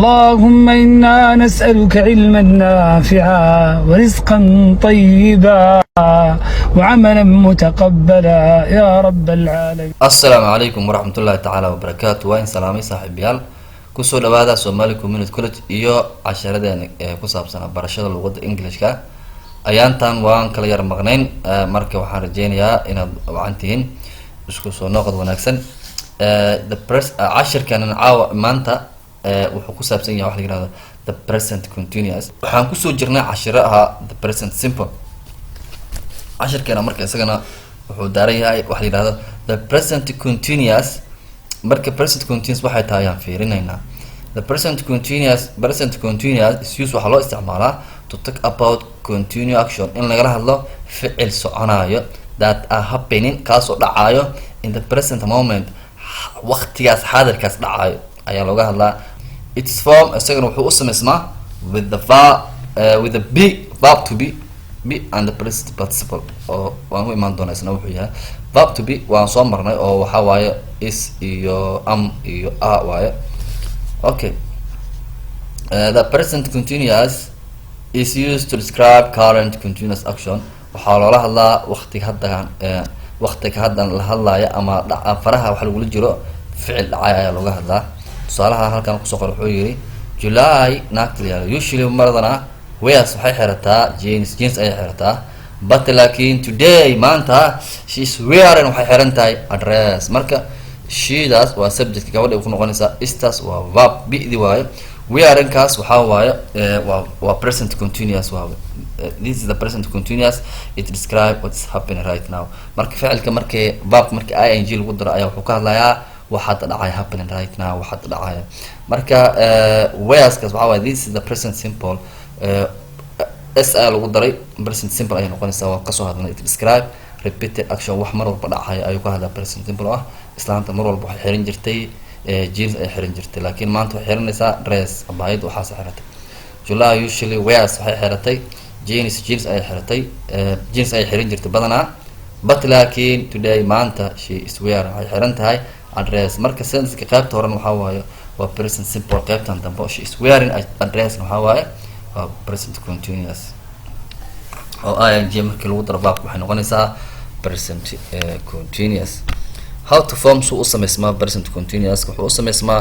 اللهم إنا نسألك علما نافعا ورزقا طيبا وعملا متقبلا يا رب العالمين. السلام عليكم ورحمة الله تعالى وبركاته. وين سلامي صاحب يال كسو دوادا Somali Community College iyo casharadeen ku saabsan barashada luqadda Englishka ayaantan waan kala yar maqnayn marka waxaan rajeynayaa inaad wacantiin isku soo noqod wanaagsan the press cashirkan caawa maanta wuxuu ku saabsan yahay wax la yiraahdo the present continuous. waxaan ku soo jirnay cashiraha the present simple. cashirkeena marka isagana wuxuu daaran yahay wax la yiraahdo the present continuous. marka present continuous waxay tahay aan fiirinaynaa. The present continuous is used waxaa loo isticmaalaa to talk about continue action in lagala hadlo ficil soconayo that are happening kaasoo dhacayo in the present moment waqtigaas xaadirkaas dhacayo ayaa looga hadlaa. Its form isagana wuxuu u sameysmaa with the verb to be and the present participle oo waan u imaan doonaa isna wuxuu yahay verb to be waan soo marnay oo waxaa waaye is iyo am iyo a waaye. Okay, the present continuous is used to describe current continuous action. waxaa loola hadlaa waqtiga haddan la hadlaya ama faraha waxa lagula jiro ficil dhacay ayaa looga hadlaa. tusaalaha halkan kusoo qor wuxuu yiri July naagta usually maradana wears waxay xirataa jeans ayay xirataa but laakiin today maanta she's wearing waxay xiran tahay a dress. marka sheedaas waa subject gabadha ku noqonaysa, istas waa verb bidi waaye, wearing kaas waxaa waaye waa present continuous waaye. This is the present continuous. It describe what's happening right now. marka ficilka markii verb markii ing lagu daro ayaa wuxuu ka hadlayaa waxaad dhacay happening right now waxaad dhacay. marka wears kaas waxaa waaye this is the present simple. s ayaa lagu daray present simple ayay noqonaysaa. waa kasoo hadlay it describe repeated action wax mar walba dhacay ayuu ka hadlaa present simple ah. islaanta mar walba waxay xiran jirtay jeans ay xiran jirtay laakiin maanta waxay xiranaysaa dress abaayad waxaas xiratay. July usually wears waxay xiratay jeans ay xiratay jeans ay xiran jirtay badanaa but laakiin today maanta she is wearing waxay xiran tahay a dress. marka sentence-ka qaybta horan waxaa waaye waa present simple, qaybtan dambe she is wearing a dress waxaa waaye waa present continuous oo ing markii lagu daro verb waxay noqonaysaa present continuous. How to form suu u sameysmaa present continuous wuxuu u sameysmaa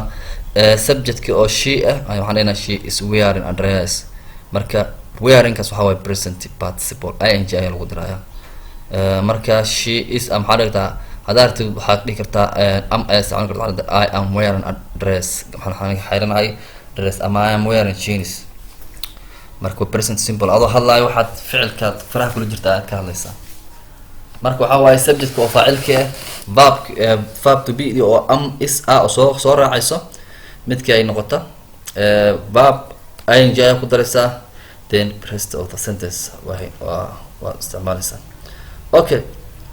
subject-ki oo she waxaan leenahay she is wearing a dress. marka wearing kaas waxaa waaye present participle ing ayaa lagu dirayaa. marka she is maxaa dhigtaa haddaa aragtid waxaad dhihi kartaa am ayaa socon karta I am wearing a dress waxaan xiranahay dress ama I am wearing jeans. marka present simple adoo hadlaayo waxaad ficilka faraha kula jirta aad ka hadlaysaa. marka waxaa waaye subject-ka oo faacilka verb to be oo am is a oo soo raacayso midkii ay noqoto verb ing ayaa ku daraysaa then rest of the sentence waa isticmaalaysaa. Okay,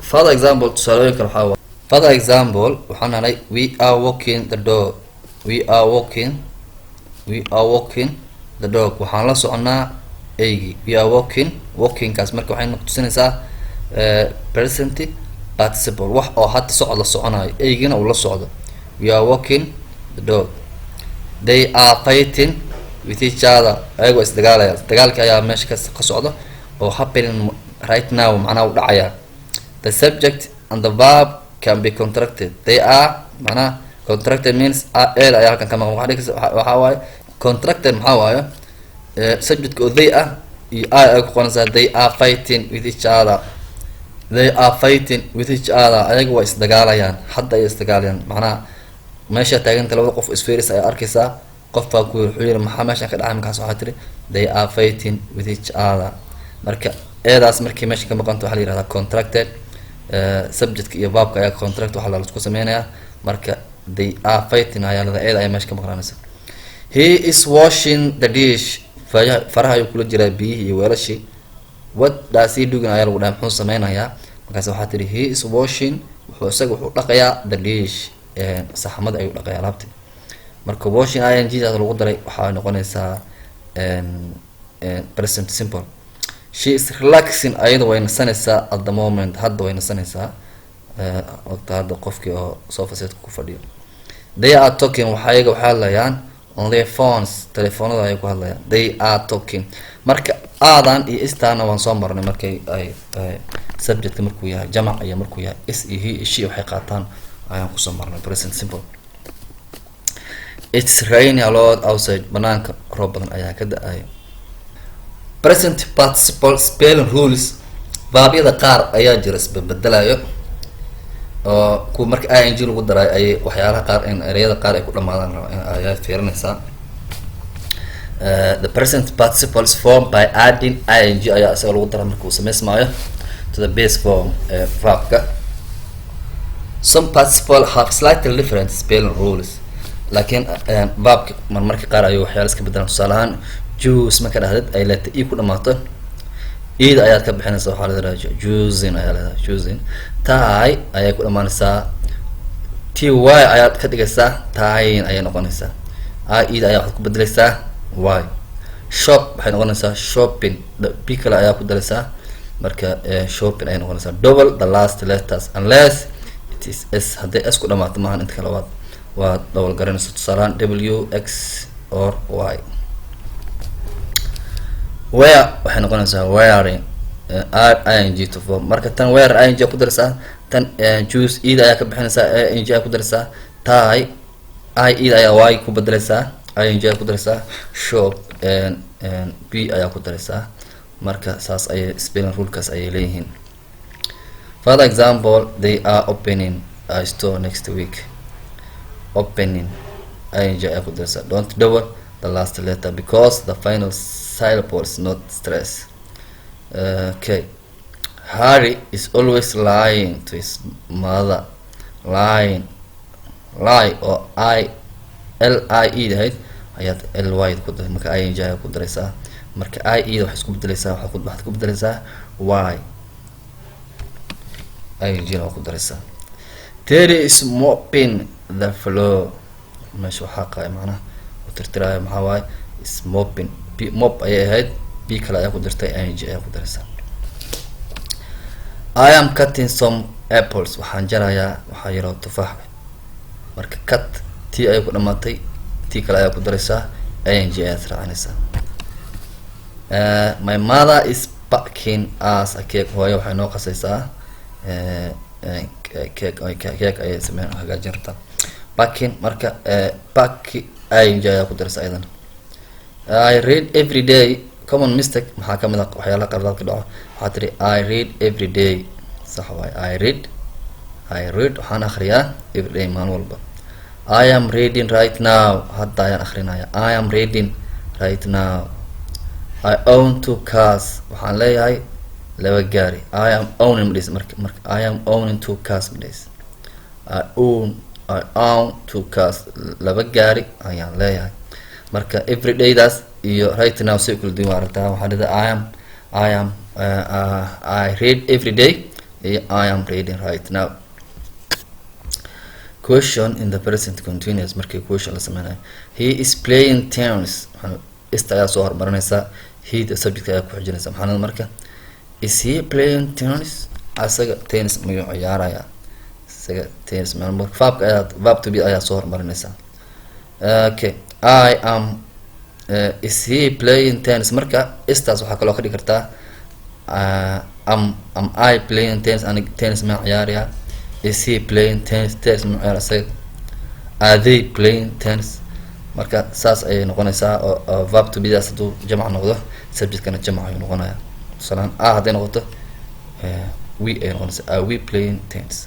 further example tusaalooyinka waxaa waaye further example waxaan nahay we are walking the dog the dog waxaan la soconaa eygii. we are walking kaas marka waxay tusinaysaa present participle wax oo hadda socod la soconayo eygina uu la socdo. we are walking the dog. They are fighting with each other ayagoo isdagaalaya dagaalka ayaa meesha ka socdo oo happening right now macnaha u dhacaya. The subject and the verb can be contracted. They are macnaha contracted means ayaa halkan ka maqan waxaa waaye contracted maxaa waaye subject oo they ah iyo ay ku qoranaysaa they are fighting with each other. They are fighting with each other ayaga waa isdagaalayaan hadda ay isdagaalayaan macnaha meesha taaganta labada qof isfiiris ay arkaysaa qof baa ku wuxuu yiri maxaa meesha ka dhacay markaas waxaa tiri they are fighting with each other. marka eedaas markii meesha ka maqanto waxaa la yirahdaa contracted. subject iyo verb-ka ayaa contract waxaa la isku sameynayaa. marka they are fighting ayaa la eeda ay meesha ka maqanaysa. He is washing the dish faraha ayuu kula jiraa biyihii iyo weelashii. what does he do ayaa lagu dhahay muxuu sameynayaa markaas waxaa tiri he is washing wuxuu dhaqayaa the dish saxamada ayuu dhaqayaa alaabtii. marka washing ing daas lagu daray waxaa noqonaysaa present simple. She is relaxing ayada way nasanaysaa at the moment hadda way nasanaysaa waqti hadda qofkii oo sofa set ku fadhiyo. They are talking waxay hadlayaan on their phones telefoonada ay ku hadlayaan. They are talking. Marka aadan iyo istaana waan soo marnay markay ay subject markuu yahay jamac iyo markuu yahay is iyo he she waxay qaataan ayaan ku soo marnay present simple. It's raining a lot outside. Banaanka roob badan ayaa ka da'aya. Present participle spelling rules. Baabyada qaar ayaa jira isbedelayo oo ku marka ing lagu daray ay waxyaalaha qaar in ereyada qaar ay ku dhamaadaan ayaa fiirinaysaa. The present participle is formed by adding ing ayaa isaga lagu daraa markuu sameysmaayo to the base form verbka. Some participle have slightly different spelling rules. Laakiin verbka marmarka qaar ayuu waxyaalo iska bedelaan. Tusaale ahaan juice marka dhahdid ay leeta i ku dhamaato ida ayaad ka bixinaysaa waxaa la yiraahdaa juicing ayaa la yiraahdaa juicing. Tie ayay ku dhamaanaysaa ty ayaad ka dhigaysaa tying ayay noqonaysaa. Ida ayaa waxaad ku bedelaysaa y. Shop waxay noqonaysaa shopping. b kale ayaa ku daraysaa marka shopping ayay noqonaysaa. Double the last letters unless it is s. haddii s ku dhamaato maahan inta kale waa double garanaysa. Tusaalaan w x or y. Where waxay noqonaysaa wearing ing to form. Marka tan wear ing ku daraysaa tan juice ida ayaa ka bixinaysaa ing ku daraysaa tie ida ayaa y ku bedelaysaa ing ku daraysaa shop b ayaa ku daraysaa. Marka saas ay spelling rulekaas ayay leeyihiin. For example, they are opening a store next week. Opening ing ayaa ku daraysaa. Don't double the last letter because the final syllable is not stress. Okay. Harry is always lying to his mother. Lie or lie dahayd ayaad ly ku daray marka ing ayaa ku daraysaa. Marka i waxay isku bedelaysaa waxaad ku bedelaysaa y. ing waa ku daraysaa. Terry is mopping the floor. meesha waxaa qaay macnaha tirtiraya maxaa waaye is mopping. mop ayay ahayd b kale ayaa ku dirtay ing ayaa ku daraysaa. I am cutting some apples. waxaan jarayaa waxaa yaroo tufaax. marka cut t ayay ku dhamaatay t kale ayaa ku daraysaa ing ayaad raacinaysaa. My mother is baking us a cake. hooyo waxay noo qasaysaa cake ayay sameyn hagaajin rabtaa. Baking marka back ing ayaa ku daraysaa idan. I read every day. Common mistake maxaa kamid ah waxyaalaha qardaadka dhaco. waxaa tiri I read every day. sax waay. I read waxaan akhriyaa every day maalin walba. I am reading right now. hadda ayaan akhrinaya. I am reading right now. I own 2 cars. waxaan leeyahay 2 gaari. I am owning this marka I am owning 2 cars this. I own 2 cars. 2 gaari ayaan leeyahay. marka everyday daas iyo right now si kula duwan aragtaa. waxaa dhida I read every day iyo I am reading right now. Question in the present continuous. markii question la sameynayo he is playing tennis. ista ayaa soo hormarinaysa. he the subject ayaa ku xijinaysa. maxaa marka is he playing tennis. asaga tennis miyuu ciyaaraya. asaga tennis marka verb to be ayaa soo hormarinaysa. Okay. I am is he playing tennis. marka istaas waxaa kaloo ka dhigi kartaa am I playing tennis. aniga tennis ma ciyaaraya. is he playing tennis ma ciyaar asaga. are they playing tennis. marka saas ayay noqonaysaa oo verb to be daas hadduu jamac noqdo subjectkana jamac ayuu noqonayaa. tusalaan hadday noqoto we ay noqonaysaa are we playing tennis.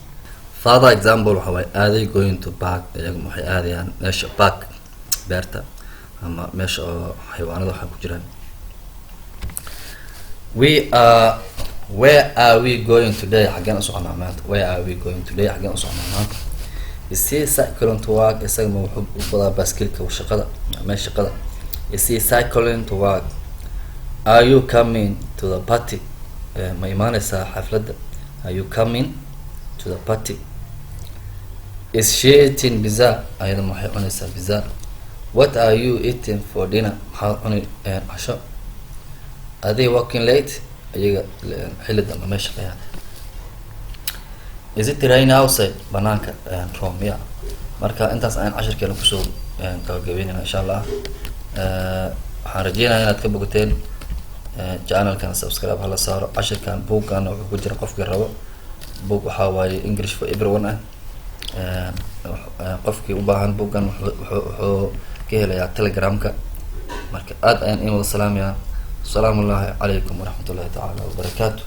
Further example waxa waaye are they going to park. iyagu waxay aadayaan meesha park beerta ama meesha oo xayawaanada waxa ku jiraan. Where are we going today. xageen u soconaa maanta. where are we going today. xageen u soconaa maanta. is he cycling to work. isaga ma wuxuu u wadaa baaskiilka shaqada meesha shaqada. is he cycling to work. are you coming to the party. ma imaanaysaa xafladda. are you coming to the party. is she eating pizza. ayada ma waxay cunaysaa pizza. what are you eating for dinner. maxaad cuni casho. are they working late. ayaga xilli dambe ma shaqeeyaan. is it raining outside. banaanka rome ya. marka intaas ayaan cashirkeena kusoo gabagabeynayna insha allah. waxaan rajeynayaa inaad ka bogateen channelkan subscribe hala saaro. cashirkan buuggan wuxuu ku jira qofkii rabo buug waxaa waaye English for everyone qofkii u baahan buuggan wuxuu ka helayaa telegramka. marka aad ayaan in wada salaamayaa. asalaamu calaykum waraxmatullahi tacaala wabarakaatu.